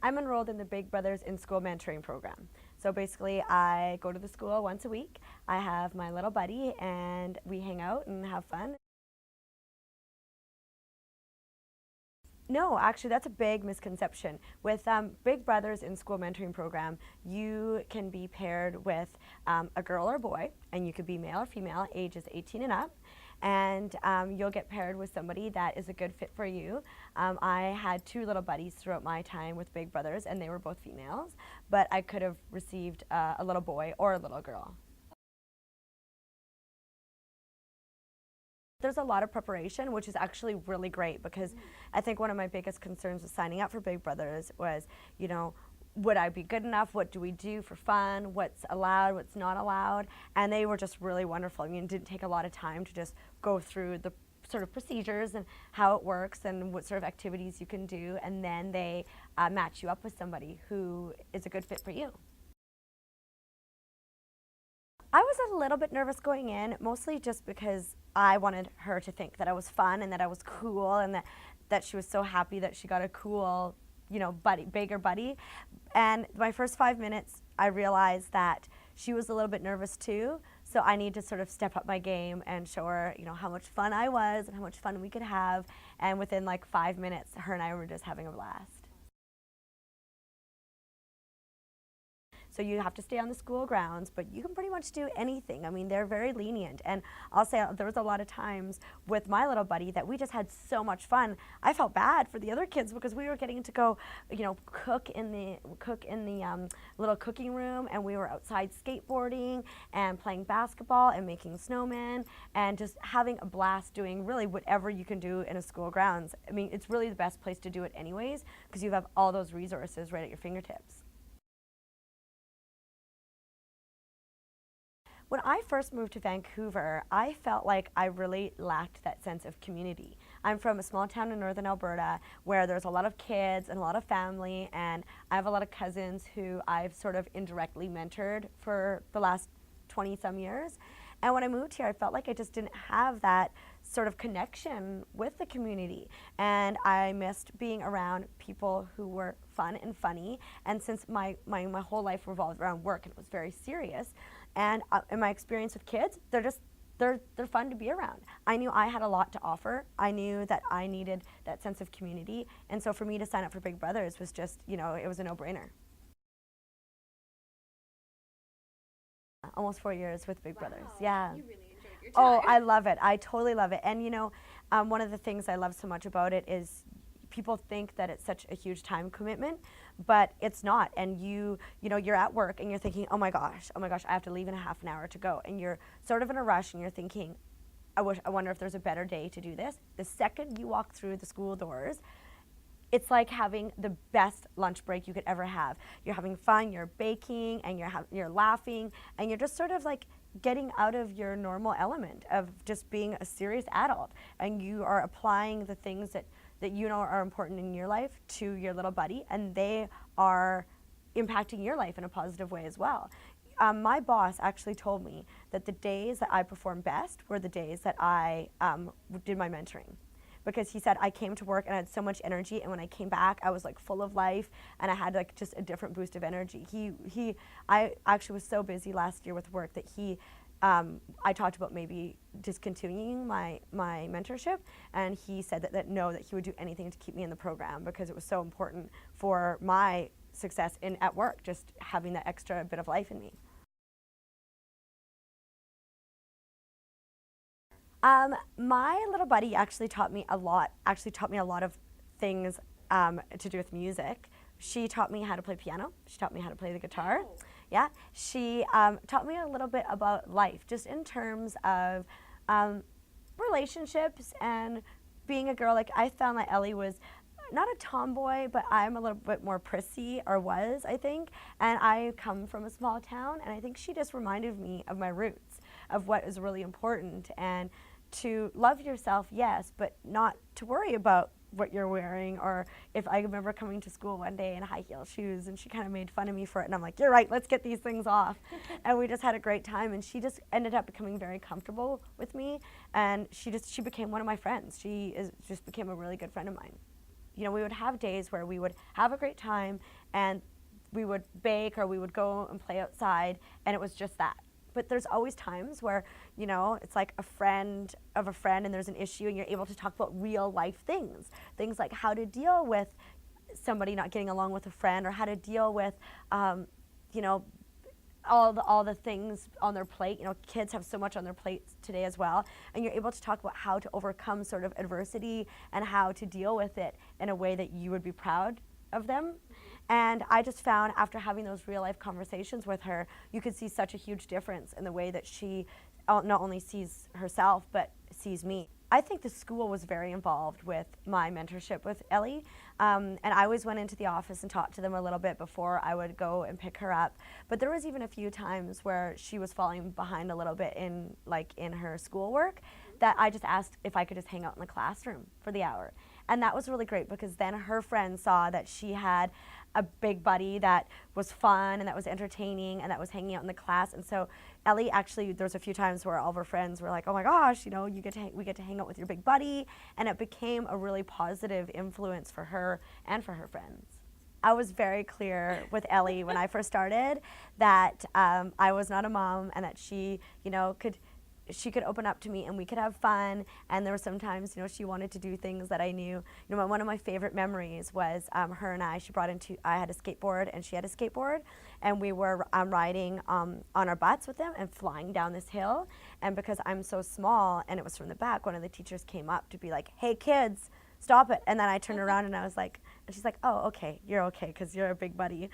I'm enrolled in the Big Brothers in School mentoring program. So basically, I go to the school once a week. I have my little buddy, and we hang out and have fun. No, actually, that's a big misconception. With Big Brothers in School mentoring program, you can be paired with a girl or boy, and you could be male or female, ages 18 and up. And you'll get paired with somebody that is a good fit for you. I had two little buddies throughout my time with Big Brothers, and they were both females, but I could have received a little boy or a little girl. There's a lot of preparation, which is actually really great because I think one of my biggest concerns with signing up for Big Brothers was, would I be good enough? What do we do for fun? What's allowed? What's not allowed? And they were just really wonderful. I mean, it didn't take a lot of time to just go through the sort of procedures and how it works and what sort of activities you can do, and then they match you up with somebody who is a good fit for you. I was a little bit nervous going in, mostly just because I wanted her to think that I was fun and that I was cool and that she was so happy that she got a cool, bigger buddy. And my first 5 minutes, I realized that she was a little bit nervous too. So I need to sort of step up my game and show her, how much fun I was and how much fun we could have. And within like 5 minutes, her and I were just having a blast. So you have to stay on the school grounds, but you can pretty much do anything. I mean, they're very lenient. And I'll say there was a lot of times with my little buddy that we just had so much fun. I felt bad for the other kids because we were getting to go, cook in the little cooking room, and we were outside skateboarding and playing basketball and making snowmen and just having a blast doing really whatever you can do in a school grounds. I mean, it's really the best place to do it anyways because you have all those resources right at your fingertips. When I first moved to Vancouver, I felt like I really lacked that sense of community. I'm from a small town in northern Alberta where there's a lot of kids and a lot of family, and I have a lot of cousins who I've sort of indirectly mentored for the last 20-some years. And when I moved here, I felt like I just didn't have that sort of connection with the community. And I missed being around people who were fun and funny. And since my whole life revolved around work and it was very serious, and in my experience with kids, they're fun to be around. I knew I had a lot to offer. I knew that I needed that sense of community. And so for me to sign up for Big Brothers was just, it was a no-brainer. Almost 4 years with Big Brothers. Yeah. You really enjoyed your time. Oh, I love it. I totally love it. And one of the things I love so much about it is people think that it's such a huge time commitment, but it's not. And you're at work and you're thinking, oh my gosh, I have to leave in a half an hour to go. And you're sort of in a rush and you're thinking, I wonder if there's a better day to do this. The second you walk through the school doors, it's like having the best lunch break you could ever have. You're having fun, you're baking, and you're laughing, and you're just sort of like getting out of your normal element of just being a serious adult. And you are applying the things that are important in your life to your little buddy, and they are impacting your life in a positive way as well. My boss actually told me that the days that I performed best were the days that I did my mentoring. Because he said I came to work and I had so much energy, and when I came back I was like full of life and I had like just a different boost of energy. I actually was so busy last year with work that I talked about maybe discontinuing my mentorship, and he said that he would do anything to keep me in the program because it was so important for my success at work, just having that extra bit of life in me. My little buddy actually taught me a lot of things to do with music. She taught me how to play piano. She taught me how to play the guitar. Oh. Yeah. She taught me a little bit about life, just in terms of relationships and being a girl. Like, I found that Ellie was not a tomboy, but I'm a little bit more prissy, or was, I think. And I come from a small town, and I think she just reminded me of my roots, of what is really important, and to love yourself, yes, but not to worry about what you're wearing. Or if I remember coming to school one day in high heel shoes, and she kind of made fun of me for it, and I'm like, you're right, let's get these things off. And we just had a great time, and she just ended up becoming very comfortable with me, and she became one of my friends. Just became a really good friend of mine. we would have days where we would have a great time and we would bake or we would go and play outside, and it was just that. But there's always times where, it's like a friend of a friend and there's an issue and you're able to talk about real life things. Things like how to deal with somebody not getting along with a friend, or how to deal with, all the things on their plate. Kids have so much on their plates today as well, and you're able to talk about how to overcome sort of adversity and how to deal with it in a way that you would be proud of them. And I just found, after having those real life conversations with her, you could see such a huge difference in the way that she not only sees herself but sees me. I think the school was very involved with my mentorship with Ellie, and I always went into the office and talked to them a little bit before I would go and pick her up. But there was even a few times where she was falling behind a little bit in her schoolwork, that I just asked if I could just hang out in the classroom for the hour. And that was really great, because then her friends saw that she had a big buddy that was fun and that was entertaining and that was hanging out in the class. And so Ellie, actually, there was a few times where all of her friends were like, oh my gosh, we get to hang out with your big buddy. And it became a really positive influence for her and for her friends. I was very clear with Ellie when I first started that I was not a mom, and that she could open up to me and we could have fun. And there were sometimes, she wanted to do things that I knew. One of my favorite memories was her and I had a skateboard and she had a skateboard, and we were riding on our butts with them and flying down this hill. And because I'm so small and it was from the back, one of the teachers came up to be like, hey kids, stop it. And then I turned around and I was like, and she's like, oh, okay, you're okay, because you're a big buddy.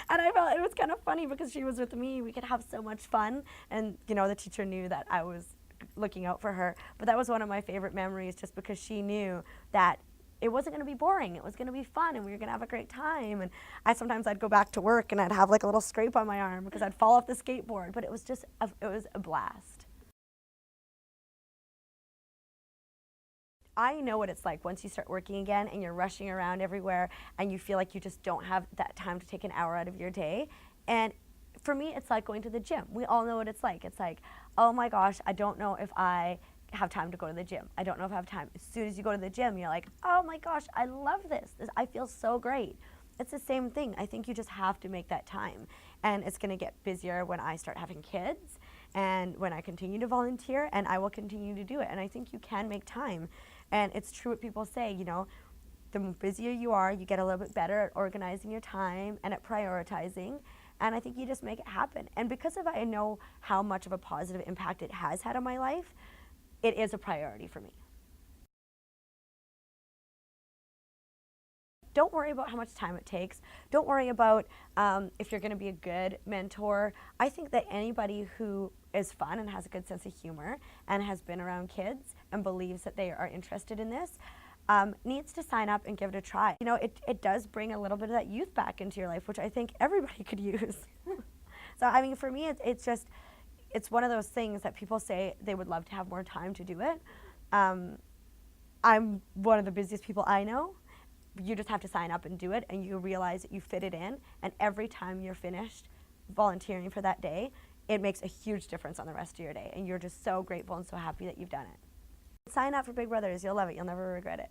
And I felt it was kind of funny because she was with me. We could have so much fun. And, the teacher knew that I was looking out for her. But that was one of my favorite memories, just because she knew that it wasn't going to be boring. It was going to be fun, and we were going to have a great time. And sometimes I'd go back to work and I'd have like a little scrape on my arm because I'd fall off the skateboard. But it was a blast. I know what it's like once you start working again and you're rushing around everywhere and you feel like you just don't have that time to take an hour out of your day. And for me, it's like going to the gym. We all know what it's like. It's like, oh my gosh, I don't know if I have time to go to the gym. I don't know if I have time. As soon as you go to the gym, you're like, oh my gosh, I love this. I feel so great. It's the same thing. I think you just have to make that time. And it's going to get busier when I start having kids and when I continue to volunteer, and I will continue to do it. And I think you can make time. And it's true what people say, the busier you are, you get a little bit better at organizing your time and at prioritizing. And I think you just make it happen. And because I know how much of a positive impact it has had on my life, it is a priority for me. Don't worry about how much time it takes. Don't worry about if you're going to be a good mentor. I think that anybody who is fun and has a good sense of humor and has been around kids and believes that they are interested in this needs to sign up and give it a try. It does bring a little bit of that youth back into your life, which I think everybody could use. So, for me, it's one of those things that people say they would love to have more time to do it. I'm one of the busiest people I know. You just have to sign up and do it, and you realize that you fit it in, and every time you're finished volunteering for that day, it makes a huge difference on the rest of your day, and you're just so grateful and so happy that you've done it. Sign up for Big Brothers. You'll love it. You'll never regret it.